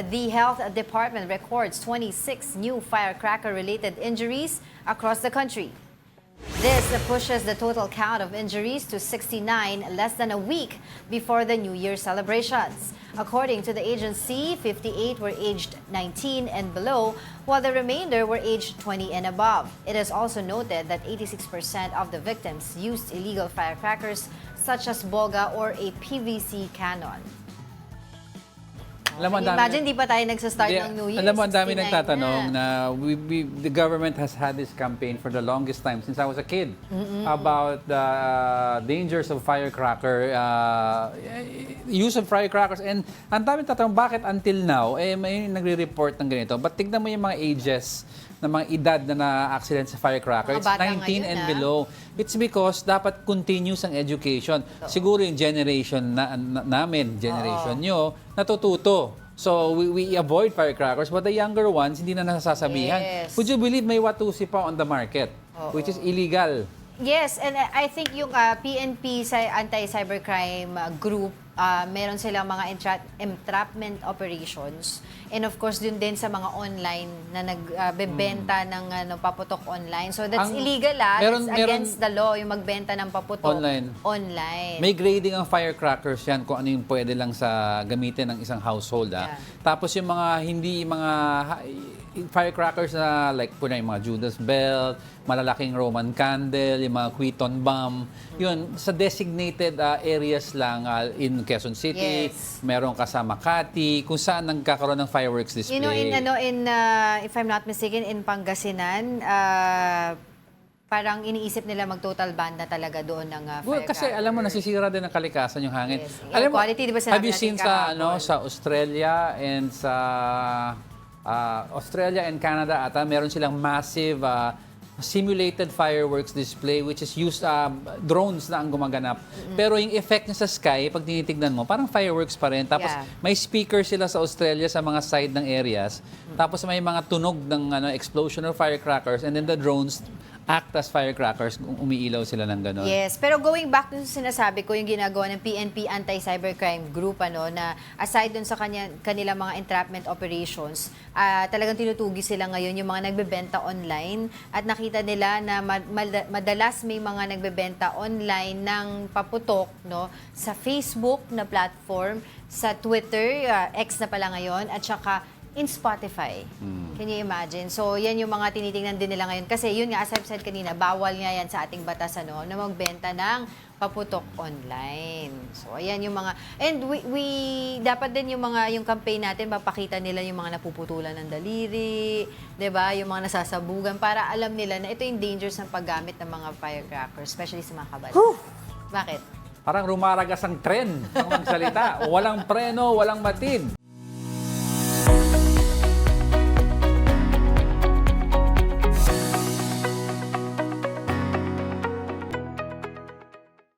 the Health Department records 26 new firecracker-related injuries across the country. This pushes the total count of injuries to 69 less than a week before the New Year celebrations. According to the agency, 58 were aged 19 and below, while the remainder were aged 20 and above. It is also noted that 86% of the victims used illegal firecrackers such as boga or a PVC cannon. Alam mo, ang dami- Imagine, di pa tayo nagsastart ng New Year. Alam mo, ang dami 69 nagtatanong na the government has had this campaign for the longest time since I was a kid about the dangers of firecracker, use of firecrackers. And ang dami tatanong, bakit until now, may nagre-report ng ganito. But tignan mo yung mga ages ng mga edad na na-accident sa firecracker. Mga It's bata 19 ngayon, and below. It's because dapat continuous ang education. Siguro yung generation namin, generation nyo, natututo. So, we avoid firecrackers, but the younger ones, hindi na nasasabihan. Yes. Would you believe may Watusi pa on the market, which is illegal? Yes, and I think yung PNP anti-cybercrime group, meron silang mga entrapment operations. And of course, dun din sa mga online na nagbebenta ng paputok online. So that's illegal, that's against the law, yung magbenta ng paputok online. May grading ang firecrackers yan kung ano yung pwede lang sa gamitin ng isang household. Yeah. Tapos yung mga firecrackers na like po na yung mga Judas Belt, malalaking Roman candle, yung mga Quezon bomb, yun, sa designated areas lang in Quezon City, meron ka sa Makati, kung saan nagkakaroon ng fireworks display. You know, if I'm not mistaken, in Pangasinan, parang iniisip nila mag-total ban na talaga doon ng firecracker. Kasi alam mo, nasisira din ang kalikasan yung hangin. Yes. Alam mo, Quality, di ba sinabi have you seen natin kahapon? sa Australia and sa Australia and Canada ata, meron silang massive simulated fireworks display which is used drones na ang gumaganap. Pero yung effect niya sa sky, pag tinitignan mo, parang fireworks pa rin. Tapos may speaker sila sa Australia sa mga side ng areas. Tapos may mga tunog ng explosion of firecrackers and then the drones act as firecrackers kung umiilaw sila ng gano'n. Yes, pero going back dun sa sinasabi ko, yung ginagawa ng PNP Anti-Cybercrime Group, na aside dun sa kanilang mga entrapment operations, talagang tinutugi sila ngayon yung mga nagbebenta online at nakita nila na madalas may mga nagbebenta online ng paputok sa Facebook na platform, sa Twitter, X na pala ngayon, at saka in Spotify. Can you imagine? So, yan yung mga tinitingnan din nila ngayon. Kasi yun nga, as I've said kanina, bawal nga yan sa ating batas na magbenta ng paputok online. So, ayan yung mga... And we dapat din yung campaign natin, papakita nila yung mga napuputulan ng daliri, 'di ba? Yung mga nasasabugan para alam nila na ito yung dangers ng paggamit ng mga firecrackers, especially sa mga kabata. Bakit? Parang rumaragas ang tren ng magsalita. Walang preno, walang matid.